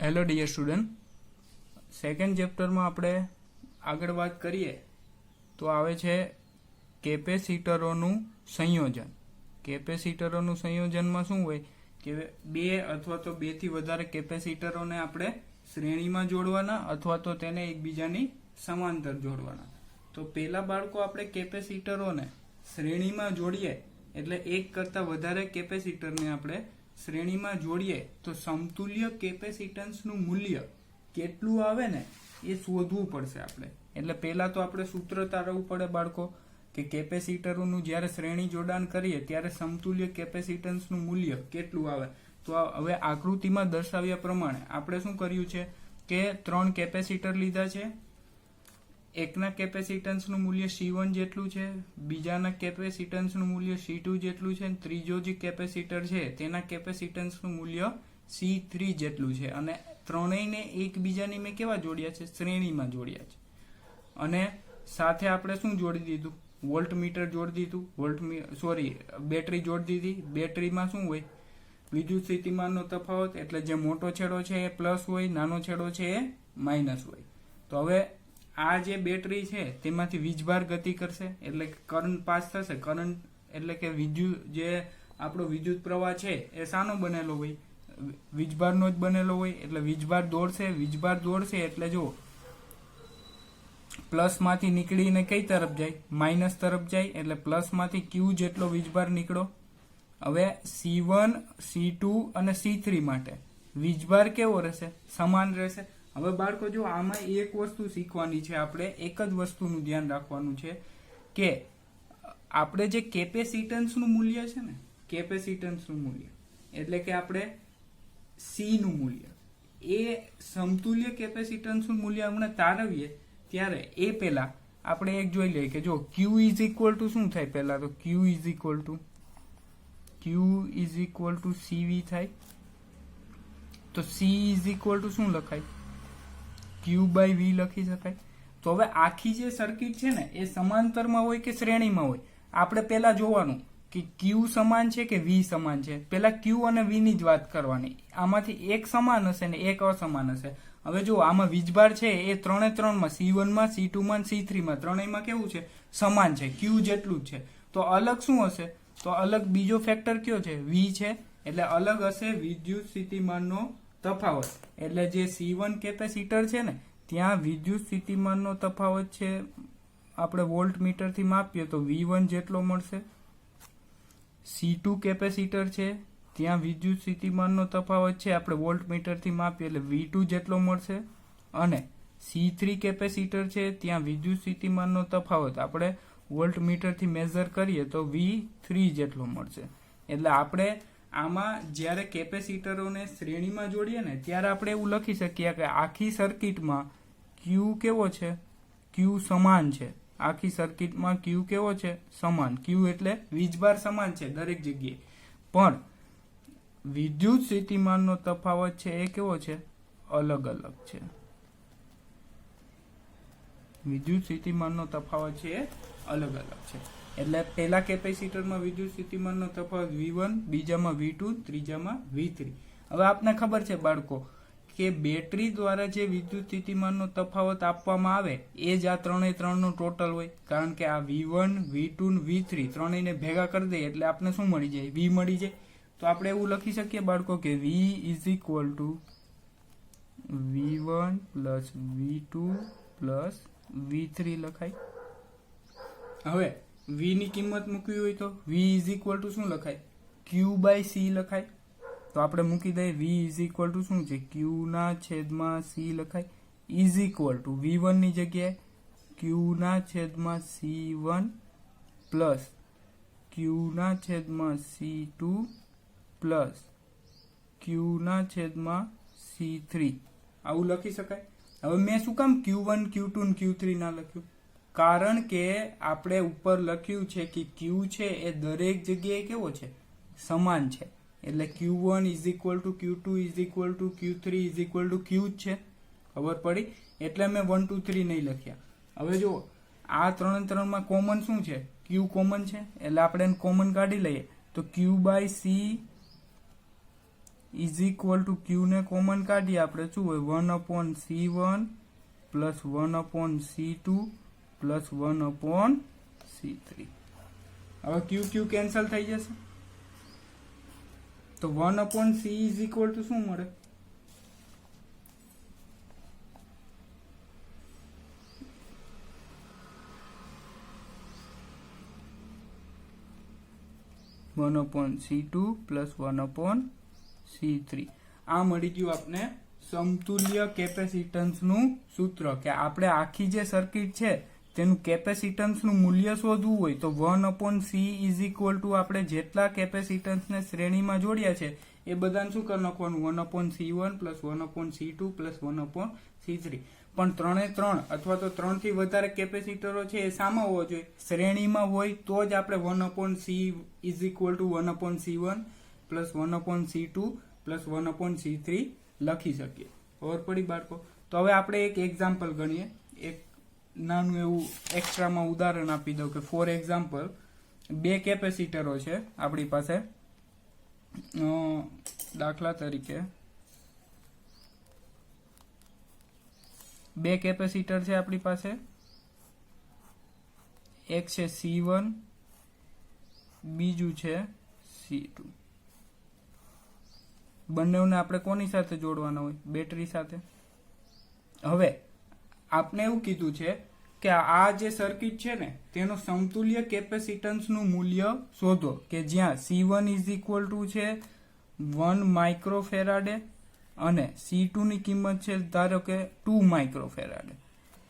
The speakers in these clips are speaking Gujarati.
હેલો ડિયર સ્ટુડન્ટ, સેકન્ડ ચેપ્ટરમાં આપણે આગળ વાત કરીએ તો આવે છે કેપેસિટરોનું સંયોજન. કેપેસિટરોનું સંયોજનમાં શું હોય કે બે અથવા તો બેથી વધારે કેપેસિટરોને આપણે શ્રેણીમાં જોડવાના અથવા તો તેને એકબીજાની સમાંતર જોડવાના. તો પહેલા બાળકો આપણે કેપેસિટરોને શ્રેણીમાં જોડીએ એટલે એક કરતાં વધારે કેપેસિટરને આપણે શ્રેણીમાં જોડીએ તો સમતુલ્ય કેપેસિટન્સનું મૂલ્ય કેટલું આવે ને એ શોધવું પડશે આપણે. એટલે પહેલા તો આપણે સૂત્ર તારવવું પડે બાળકો કે કેપેસિટરોનું જ્યારે શ્રેણી જોડાણ કરીએ ત્યારે સમતુલ્ય કેપેસિટન્સનું મૂલ્ય કેટલું આવે. તો હવે આકૃતિમાં દર્શાવ્યા પ્રમાણે આપણે શું કર્યું છે કે 3 કેપેસિટર લીધા છે. એકના કેપેસિટન્સનું મૂલ્ય C1 જેટલું છે, બીજાના કેપેસિટન્સનું મૂલ્ય C2 જેટલું છે, ત્રીજો જે કેપેસિટર છે તેના કેપેસિટન્સનું મૂલ્ય C3 જેટલું છે. અને ત્રણેયને એકબીજાની મેં કેવા જોડ્યા છે? શ્રેણીમાં જોડ્યા છે. અને સાથે આપણે શું જોડી દીધું? વોલ્ટમીટર જોડી દીધું. બેટરી જોડી દીધી. બેટરીમાં શું હોય? વિદ્યુત સ્થિતિમાનનો તફાવત, એટલે જે મોટો છેડો છે એ પ્લસ હોય, નાનો છેડો છે એ માઇનસ હોય. તો હવે આ જે બેટરી છે તેમાંથી વીજભાર ગતિ કરશે એટલે કરંટ પાસ થશે. કરંટ એટલે કે જે આપણો વિદ્યુત પ્રવાહ છે એ શાનો બનેલો હોય? વીજભારનો જ બનેલો હોય. એટલે વીજભાર દોડશે એટલે જો પ્લસ માંથી નીકળીને કઈ તરફ જાય? માઇનસ તરફ જાય. એટલે પ્લસ માંથી Q જેટલો વીજભાર નીકળો. હવે C1, C2 અને C3 માટે વીજભાર કેવો રહેશે? સમાન રહેશે. હવે બાળકો જો આમાં એક વસ્તુ શીખવાની છે, આપણે એક જ વસ્તુનું ધ્યાન રાખવાનું છે કે આપણે જે કેપેસિટન્સનું મૂલ્ય છે ને, કેપેસિટન્સનું મૂલ્ય એટલે કે આપણે C નું મૂલ્ય, એ સમતુલ્ય કેપેસિટન્સનું મૂલ્ય હમણાં તારવીએ ત્યારે એ પહેલા આપણે એક જોઈ લઈએ કે જો Q ઇઝ ઇક્વલ ટુ શું થાય? પહેલા તો Q is equal two CV થાય. તો C ઇઝ ઇક્વલ ટુ શું લખાય? Q બાય V લખી શકાય. તો હવે આખી જે સર્કિટ છે ને એ સમાંતરમાં હોય કે શ્રેણીમાં હોય? આપણે પહેલા જોવાનું કે Q સમાન છે કે V સમાન છે. પહેલા Q અને V ની જ વાત કરવાની. આમાંથી એક સમાન હશે ને એક અસમાન હશે. હવે જો આમાં વીજભાર છે એ ત્રણેમાં C1 માં, C2 માં, C3 માં ત્રણેયમાં કેવું છે? સમાન છે. Q જેટલું જ છે. તો અલગ શું હશે? તો અલગ બીજો ફેક્ટર કયો છે? V છે. એટલે અલગ હશે વિદ્યુત સ્થિતિમાનનો તફાવત. એટલે જે C1 કેપેસિટર છે ને ત્યાં વિદ્યુત સ્થિતિમાનનો તફાવત છે આપણે વોલ્ટમીટરથી માપીએ તો V1 જેટલો મળશે. C2 કેપેસિટર છે ત્યાં વિદ્યુત સ્થિતિમાનનો તફાવત છે આપણે વોલ્ટમીટરથી માપીએ એટલે V2 જેટલો મળશે. અને C3 કેપેસિટર છે ત્યાં વિદ્યુત સ્થિતિમાનનો તફાવત આપણે વોલ્ટમીટરથી મેઝર કરીએ તો V3 જેટલો મળશે. એટલે આપણે આમાં જ્યારે કેપેસિટરોને શ્રેણીમાં જોડીએ ને ત્યારે આપણે એવું લખી શકીએ કે આખી સર્કિટમાં Q કેવો છે? Q સમાન છે. આખી સર્કિટમાં Q કેવો છે? સમાન. Q એટલે વીજભાર સમાન છે દરેક જગ્યાએ, પણ વિદ્યુત સ્થિતિમાનનો તફાવત છે એ કેવો છે? અલગ અલગ છે. વિદ્યુત સ્થિતિમાનનો તફાવત છે એ અલગ અલગ છે. એટલે પહેલા કેપેસિટરમાં વિદ્યુત સ્થિતિમાનનો તફાવત V1, બીજામાં V2, ત્રીજામાં V3. હવે આપને ખબર છે બાળકો કે બેટરી દ્વારા જે વિદ્યુત સ્થિતિમાનનો તફાવત આપવામાં આવે એ જ આ ત્રણનો ટોટલ હોય. કારણ કે આ V1, V2, V3 ત્રણેયને ભેગા કરી દઈએ એટલે આપણે શું મળી જાય? V મળી જાય. તો આપણે એવું લખી શકીએ બાળકો કે V is equal two V1 plus V2 plus V3 લખાય. હવે V ની કિંમત મૂકવી હોય તો V ઇઝ ઇક્વલ ટુ શું લખાય? Q બાય C લખાય. તો આપણે મૂકી દઈએ V ઇઝ ઇક્વલ ટુ શું છે? Q ના છેદમાં C લખાય. ઇઝ ઇક્વલ ટુ V1 ની જગ્યાએ Q ના છેદમાં C1 પ્લસ Q ના છેદમાં C2 પ્લસ Q ના છેદમાં C3 આવું લખી શકાય. હવે મેં શું કામ Q1, Q2 અને Q3 ના લખ્યું? કારણ કે આપણે ઉપર લખ્યું છે કે Q છે એ દરેક જગ્યાએ કેવો છે? સમાન છે. એટલે Q1 is equal two Q2 is equal two Q3 is equal two Q જ છે. ખબર પડી? એટલે મેં 1, 2, 3 નહીં લખ્યા. હવે જો આ ત્રણમાં કોમન શું છે? Q કોમન છે એટલે આપણે કોમન કાઢી લઈએ તો Q by C is equal to Q ને કોમન કાઢીએ આપણે શું હોય 1/C1 plus 1/C2 plus 1/C3. હવે ક્યુ ક્યુ કેન્સલ થઈ જશે તો 1/C ઇઝ ઇક્વલ ટુ શું મળે? C2 plus 1/C3. આ મળી ગયું આપણે સમતુલ્ય કેપેસિટન્સનું સૂત્ર કે આપણે આખી જે સર્કિટ છે તેનું કેપેસિટન્સનું મૂલ્ય શોધવું હોય તો 1/C ઇઝ ઇક્વલ ટુ આપણે જેટલા કેપેસિટન્સને શ્રેણીમાં જોડ્યા છે એ બધાને શું કરી નાખવાનું 1/C1 plus 1/C2 plus 1/C3. પણ 3 અથવા તો 3 થી વધારે કેપેસિટરો છે એ સામા હોવો જોઈએ, શ્રેણીમાં હોય તો જ આપણે 1/C is equal two 1/C1 plus 1/C2 plus 1/C3 લખી શકીએ. ખબર પડી બાળકો? તો હવે આપણે એક એક્ઝામ્પલ ગણીએ. એક નાનું એવું એક્સ્ટ્રામાં ઉદાહરણ આપી દઉં કે ફોર એક્ઝામ્પલ 2 કેપેસિટરો છે આપણી પાસે. દાખલા તરીકે 2 કેપેસિટર છે આપણી પાસે. એક છે C1, બીજું છે C2. બંનેને આપણે કોની સાથે જોડવાના હોય? બેટરી સાથે. હવે આપણે એવું કીધું છે કે આ જે સર્કિટ છે ને તેનો સમતુલ્ય કેપેસિટન્સનું મૂલ્ય શોધો કે જ્યાં C1 ઇઝ ઇક્વલ ટુ છે 1 માઇક્રોફેરાડે અને C2 ની કિંમત છે ધારો કે 2 માઇક્રોફેરાડે.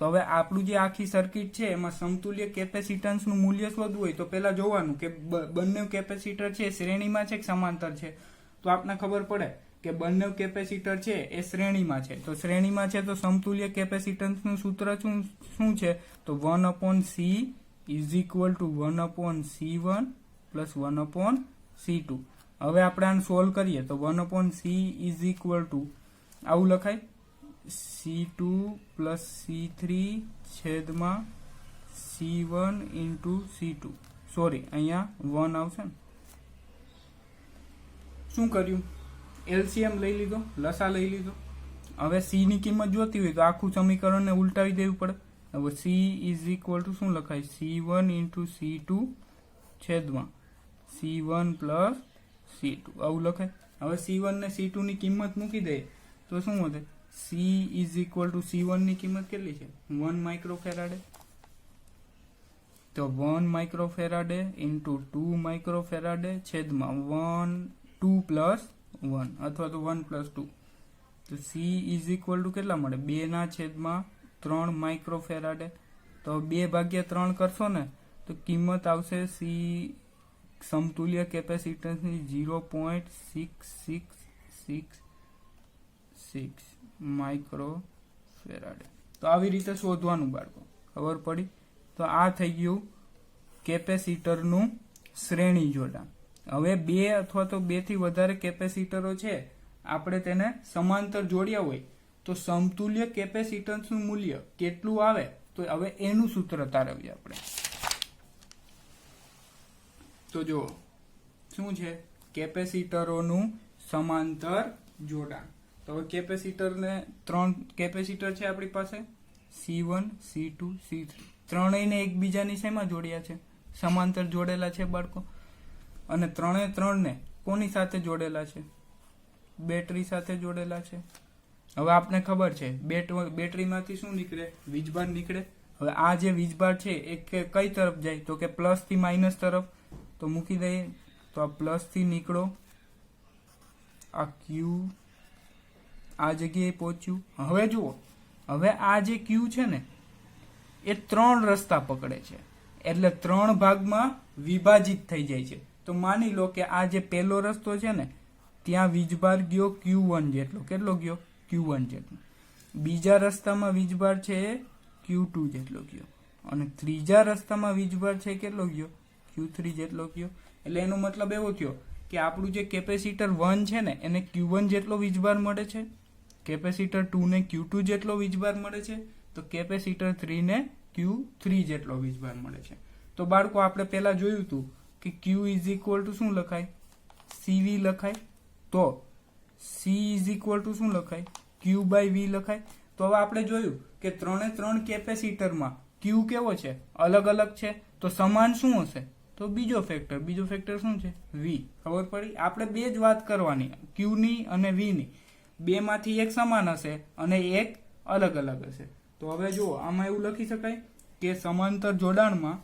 તો હવે આપણું જે આખી સર્કિટ છે એમાં સમતુલ્ય કેપેસિટન્સનું મૂલ્ય શોધવું હોય તો પહેલા જોવાનું કે બંને કેપેસિટર છે શ્રેણીમાં છે કે સમાંતર છે. તો આપણને ખબર પડે કે બંને કેપેસિટર છે એ શ્રેણીમાં છે. તો શ્રેણીમાં છે તો સમતુલ્ય કેપેસિટન્સનું સૂત્ર શું છે? તો 1/C is equal two 1/C1 plus 1/C2. હવે આપણે આને સોલ્વ કરીએ તો 1/C ઇઝ ઇક્વલ ટુ આવું લખાય C2 પ્લસ C3 છેદમાં C1 ઇન્ટુ C2. સોરી, અહીંયા 1 આવશે ને. શું કર્યું? એલસીએમ લઈ લીધો, લસા લઈ લીધો. હવે C ની કિંમત જોતી હોય તો આખું સમીકરણને ઉલટાવી દેવું પડે. હવે C ઇઝ ઇક્વલ ટુ શું લખાય? C1 ઇન્ટુ C2 છેદમાં C1 પ્લસ C2 આવું લખાય. હવે C1 ને C2 ની કિંમત મૂકી દઈએ તો શું વધે? C is equal two C1 ની કિંમત કેટલી છે? 1 માઇક્રોફેરાડે. તો 1 માઇક્રોફેરાડે ઇન્ટુ 2 માઇક્રોફેરાડે છેદમાં 2 પ્લસ 1 અથવા તો 1 પ્લસ 2. તો C ઇઝ ઇક્વલ ટુ કેટલા મળે? 2/3 માઇક્રોફેરાડે. તો 2/3 કરશો ને તો કિંમત આવશે C સમતુલ્ય કેપેસિટન્સની 0.6666 માઇક્રોફેરાડે. તો આવી રીતે શોધવાનું બાળકો. ખબર પડી? તો આ થઈ ગયું કેપેસિટરનું શ્રેણી જોડાણ. હવે 2 અથવા તો 2 થી વધારે કેપેસિટરો છે આપણે તેને સમાંતર જોડ્યા હોય તો સમતુલ્ય કેપેસિટન્સનું મૂલ્ય કેટલું આવે તો હવે એનું સૂત્ર તારવીએ આપણે. તો જો શું છે? કેપેસિટરોનું સમાંતર જોડાણ. તો હવે કેપેસિટરને 3 કેપેસિટર છે આપણી પાસે C1 C2 C3. ત્રણેયને એકબીજાની શેમાં જોડ્યા છે? સમાંતર જોડેલા છે બાળકો. અને 3 ને કોની સાથે જોડેલા છે? બેટરી સાથે જોડેલા છે. હવે આપને ખબર છે બેટરીમાંથી શું નીકળે? વીજભાર નીકળે. હવે આ જે વીજભાર છે એ કઈ તરફ જાય? તો કે પ્લસ થી માઇનસ તરફ. તો મૂકી દઈએ તો આ પ્લસ થી નીકળો, આ ક્યુ આ જગ્યાએ પહોંચ્યું. હવે જુઓ, હવે આ જે ક્યુ છે ને એ 3 રસ્તા પકડે છે એટલે 3 ભાગમાં વિભાજિત થઈ જાય છે. તો માની લો કે આ જે પહેલો રસ્તો છે ને ત્યાં વીજભાર ગયો Q1 જેટલો. કેટલો ગયો? Q1 જેટલો. બીજા રસ્તામાં વીજભાર છે Q2 જેટલો ગયો. અને ત્રીજા રસ્તામાં વીજભાર છે કેટલો ગયો? Q3 જેટલો ગયો. એટલે એનો મતલબ એવો થયો કે આપણું જે કેપેસિટર 1 છે ને એને Q1 જેટલો વીજભાર મળે છે, કેપેસિટર 2 ને Q2 જેટલો વીજભાર મળે છે, તો કેપેસિટર 3 ને Q3 જેટલો વીજભાર મળે છે. તો બાળકો આપણે પહેલા જોયું હતું કે Q ઇઝ ઇક્વલ ટુ શું લખાય? CV લખાય. તો સી ઇઝ ઇક્વલ ટુ શું લખાય? ક્યુ બાય વી લખાય. તો હવે આપણે જોયું કે ત્રણે ત્રણ કેપેસિટરમાં ક્યુ કેવો છે? અલગ અલગ છે. તો સમાન શું હશે? તો બીજો ફેક્ટર શું છે? વી. ખબર પડી? આપણે બે જ વાત કરવાની, ક્યુ ની અને વી ની. બે માંથી એક સમાન હશે અને એક અલગ અલગ હશે. તો હવે જુઓ, આમાં એવું લખી શકાય કે સમાંતર જોડાણમાં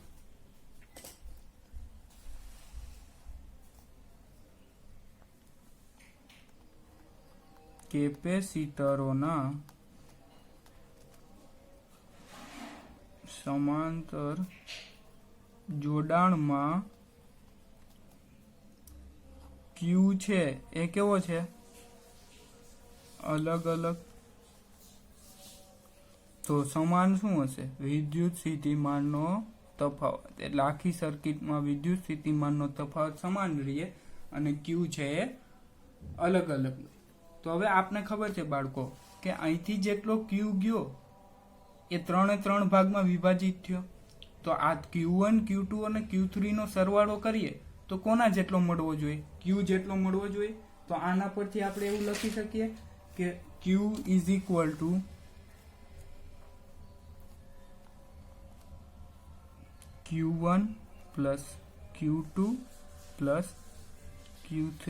કેપેસિટરોના સમાંતર જોડાણમાં ક્યુ છે એ કેવો છે? અલગ અલગ. તો સમાન શું હશે? વિદ્યુત સ્થિતિમાનનો તફાવત. એટલે આખી સર્કિટમાં વિદ્યુત સ્થિતિમાનનો તફાવત સમાન રહે અને ક્યુ છે એ અલગ અલગ. તો હવે આપને ખબર છે બાળકો કે અહીંથી જેટલો ક્યુ ગયો એ ત્રણે ત્રણ ભાગમાં વિભાજિત થયો. તો આ Q1, Q2 અને Q3 નો સરવાળો કરીએ તો કોના જેટલો મળવો જોઈએ? Q જેટલો મળવો જોઈએ. તો આના પરથી આપણે એવું લખી શકીએ કે Q is equal two Q1 plus Q2 plus Q3.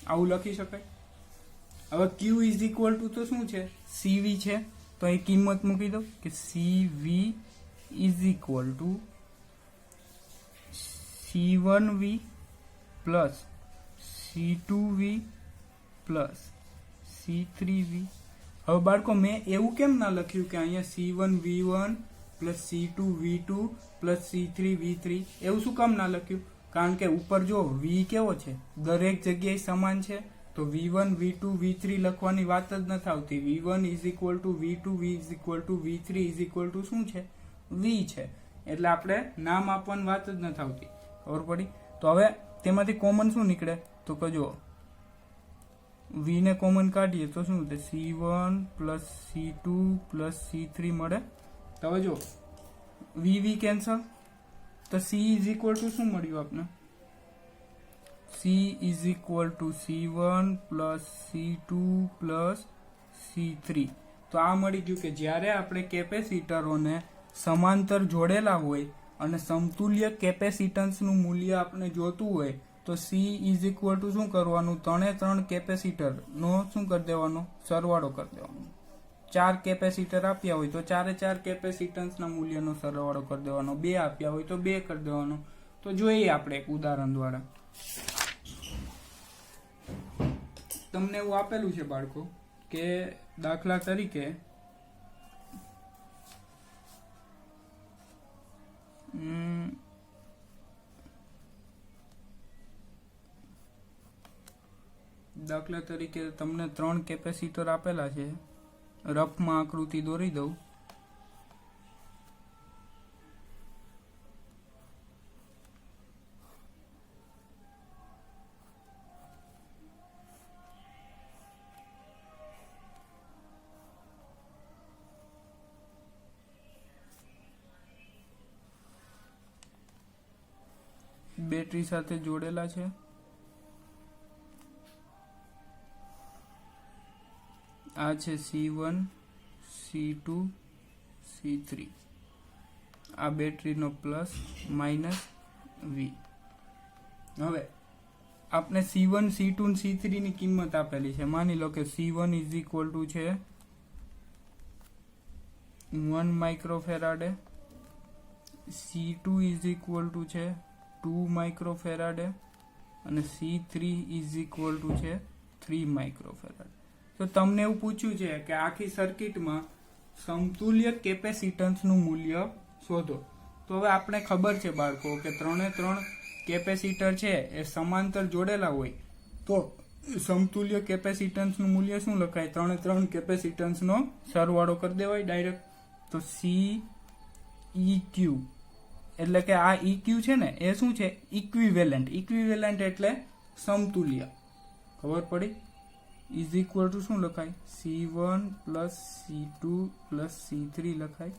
આવું લખી શકાય. હવે Q ઇઝ ઇક્વલ ટુ તો શું છે? CV છે. તો એ કિંમત મૂકી દો કે CV is equal two C1V plus C2V plus C3V. હવે બાળકો મેં એવું કેમ ના લખ્યું કે અહીંયા C1V1 plus C2V2 plus C3V3? એવું શું કામ ના લખ્યું? કારણ કે ઉપર જો V કેવો છે? દરેક જગ્યાએ સમાન છે. તો V1, V2, V3 લખવાની વાત જ નથી આવતી. V1 is equal two V2, V is equal two V3 is equal two શું છે? V છે. એટલે આપણે નામ આપવાની વાત જ નથી આવતી. ખબર પડી? તો હવે તેમાંથી કોમન શું નીકળે? તો કે જો V ને કોમન કાઢીએ તો શું થાય? C1 plus C2 plus C3 મળે. તો હવે જો V કેન્સલ. તો C ઇઝ ઇક્વલ ટુ શું મળ્યું આપને? C is equal two C1 plus C2 plus C3. તો આ મળી ગયું કે જ્યારે આપણે કેપેસિટરોને સમાંતર જોડેલા હોય અને સમતુલ્ય કેપેસિટન્સનું મૂલ્ય આપણે જોતું હોય તો C ઇઝ ઇક્વલ ટુ શું કરવાનું? ત્રણે ત્રણ કેપેસિટરનો શું કરી દેવાનો? સરવાળો કરી દેવાનો. 4 કેપેસિટર આપ્યા હોય તો ચારે ચાર કેપેસિટન્સના મૂલ્યનો સરવાળો કરી દેવાનો. 2 આપ્યા હોય તો 2 કરી દેવાનો. તો જોઈએ આપણે એક ઉદાહરણ દ્વારા. તમને એવું આપેલું છે બાળકો કે દાખલા તરીકે તમને 3 કેપેસિટર આપેલા છે. રફમાં આકૃતિ દોરી દઉં. બેટરી સાથે જોડેલા છે. આ છે C1, C2, C3. આ બેટરીનો પ્લસ માઇનસ V. હવે આપણે C1, C2 અને C3 ની કિંમત આપેલી છે. માની લો કે C1 ઇઝ ઇક્વલ ટુ છે 1 માઇક્રોફેરાડે, C2 ઇઝ ઇક્વલ ટુ છે 2 માઇક્રોફેરાડે અને C3 ઇઝ ઇક્વલ ટુ છે 3 માઇક્રોફેરાડે. તો તમને એવું પૂછ્યું છે કે આખી સર્કિટમાં સમતુલ્ય કેપેસિટન્સનું મૂલ્ય શોધો. તો હવે આપણે ખબર છે બાળકો કે ત્રણે ત્રણ કેપેસિટર છે એ સમાંતર જોડેલા હોય તો સમતુલ્ય કેપેસિટન્સનું મૂલ્ય શું લખાય? ત્રણે ત્રણ કેપેસિટન્સનો સરવાળો કરી દેવાય ડાયરેક્ટ. તો CEQ એટલે કે આ EQ છે ને એ શું છે? ઇક્વિવેલન્ટ. ઇક્વિવેલન્ટ એટલે સમતુલ્ય. ખબર પડી? ઇઝ ઇક્વલ ટુ શું લખાય? C1 plus C2 plus C3 લખાય.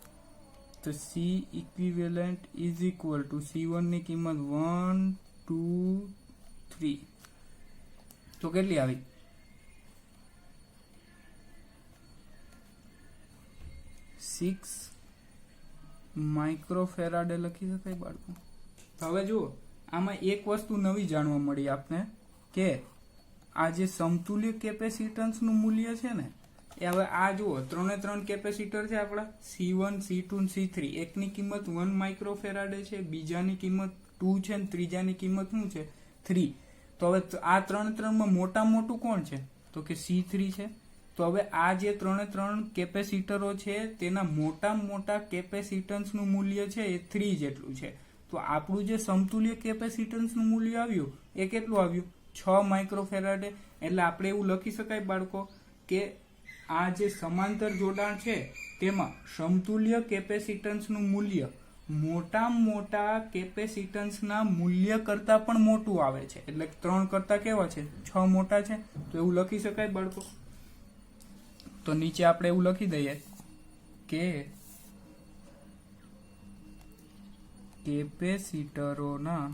તો C equivalent is equal two C1 ની કિંમત 1, 2, 3. તો કેટલી આવી? 6 માઇક્રોફેરાડે લખી શકાય બાળકો. હવે જુઓ, આમાં એક વસ્તુ નવી જાણવા મળી આપને કે આ જે સમતુલ્ય કેપેસિટન્સનું મૂલ્ય છે ને એ હવે આ જુઓ, ત્રણ કેપેસિટર છે આપણા C1, C2 અને C3. એકની કિંમત 1 માઇક્રોફેરાડે છે, બીજાની કિંમત 2 છે અને ત્રીજાની કિંમત શું છે 3. તો હવે આ ત્રણમાં મોટા મોટું કોણ છે તો કે C3 છે. તો હવે આ જે ત્રણ કેપેસિટરો છે તેના મોટા કેપેસિટન્સનું મૂલ્ય છે એ 3 જેટલું છે. તો આપણું જે સમતુલ્ય કેપેસિટન્સનું મૂલ્ય આવ્યું એ કેટલું આવ્યું 6 માઇક્રોફેરાડે. એટલે આપણે એવું લખી શકાય બાળકો કે આ જે સમાંતર જોડાણ છે તેમાં સમતુલ્ય કેપેસિટન્સનું મૂલ્ય મોટા કેપેસિટન્સના મૂલ્ય કરતા પણ મોટું આવે છે. એટલે 3 કરતા કેવા છે 6 મોટા છે. તો એવું લખી શકાય બાળકો. તો નીચે આપણે એવું લખી દઈએ કે કેપેસિટરોના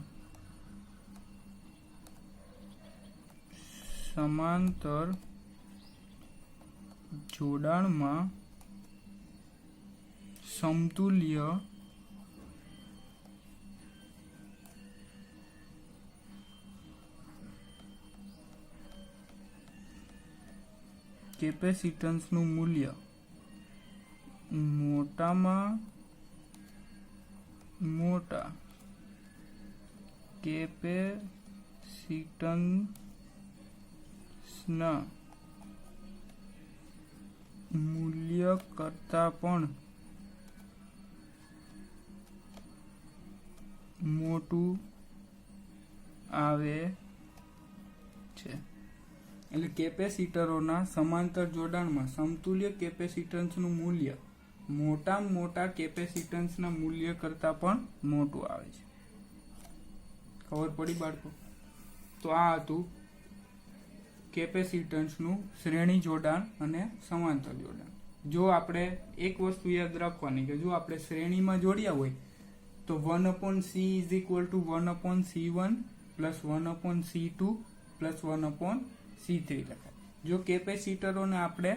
સમાંતર જોડાણમાં સમતુલ્ય કેપેસિટન્સનું મૂલ્ય મોટામાં મોટા કેપેસિટન્સના મૂલ્ય કરતા પણ મોટું આવે છે. એટલે કેપેસિટરોના સમાંતર જોડાણમાં સમતુલ્ય કેપેસિટન્સનું મૂલ્ય મોટા કેપેસિટન્સના મૂલ્ય કરતા પણ મોટું આવે છે. ખબર પડી બાળકો? તો આ હતું કેપેસિટન્સનું શ્રેણી જોડાણ અને સમાંતર જોડાણ. જો આપણે એક વસ્તુ યાદ રાખવાની કે જો આપણે શ્રેણીમાં જોડ્યા હોય તો 1/C is equal to 1/C1 plus 1/C2 plus 1/C3 લખાય. જો કેપેસિટરોને આપણે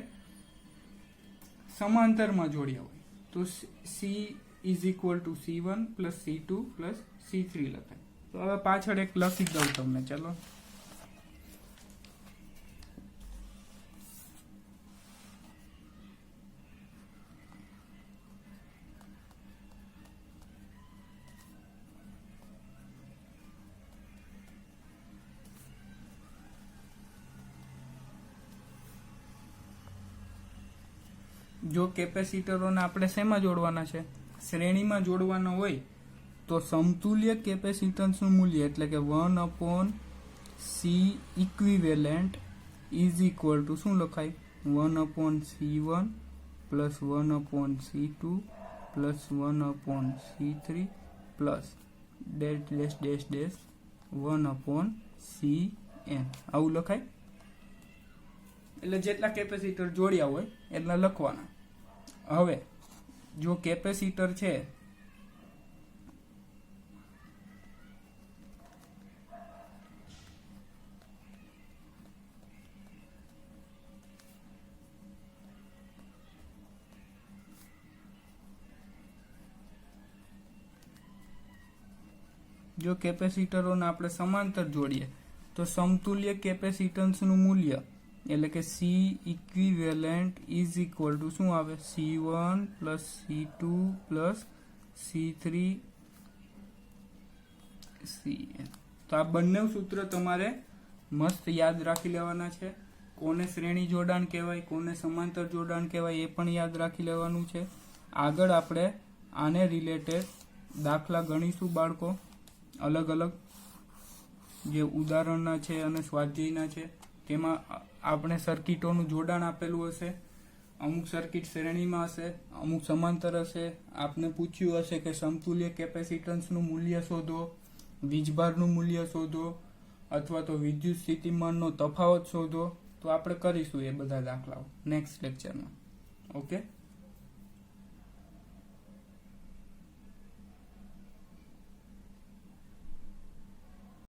સમાંતરમાં જોડ્યા હોય તો C is equal to C1 plus C2 plus C3 લખાય. તો હવે પાછળ એક લખી દઉં તમને. ચલો, જો કેપેસિટરોને આપણે શેમાં જોડવાના છે શ્રેણીમાં જોડવાના હોય તો સમતુલ્ય કેપેસિટન્સનું મૂલ્ય એટલે કે 1/C equivalent is equal two શું લખાય 1/C1 plus 1/C2 plus 1/C3 plus dash 1/CN આવું લખાય. એટલે જેટલા કેપેસિટર જોડ્યા હોય એટલા લખવાના. હવે જો કેપેસિટર છે જો કેપેસિટરોને આપણે સમાંતર જોડીએ તો સમતુલ્ય કેપેસિટન્સનું મૂલ્ય એટલે કે C equivalent is equal two શું આવે C1 plus C2 plus C3 CN. તો આ બંને સૂત્ર તમારે મસ્ત યાદ રાખી લેવાના છે. કોને શ્રેણી જોડાણ કહેવાય, કોને સમાંતર જોડાણ કહેવાય એ પણ યાદ રાખી લેવાનું છે. આગળ આપણે આને રિલેટેડ દાખલા ગણીશું બાળકો, અલગ અલગ જે ઉદાહરણના છે અને સ્વાધ્યાયના છે. તેમાં આપણે સર્કિટોનું જોડાણ આપેલું હશે, અમુક સર્કિટ શ્રેણીમાં હશે, અમુક સમાંતર હશે. આપને પૂછ્યું હશે કે સમતુલ્ય કેપેસિટન્સનું મૂલ્ય શોધો, વીજભારનું મૂલ્ય શોધો અથવા તો વિદ્યુત સ્થિતિમાનનો તફાવત શોધો. તો આપણે કરીશું એ બધા દાખલાઓ નેક્સ્ટ લેક્ચરમાં. ઓકે.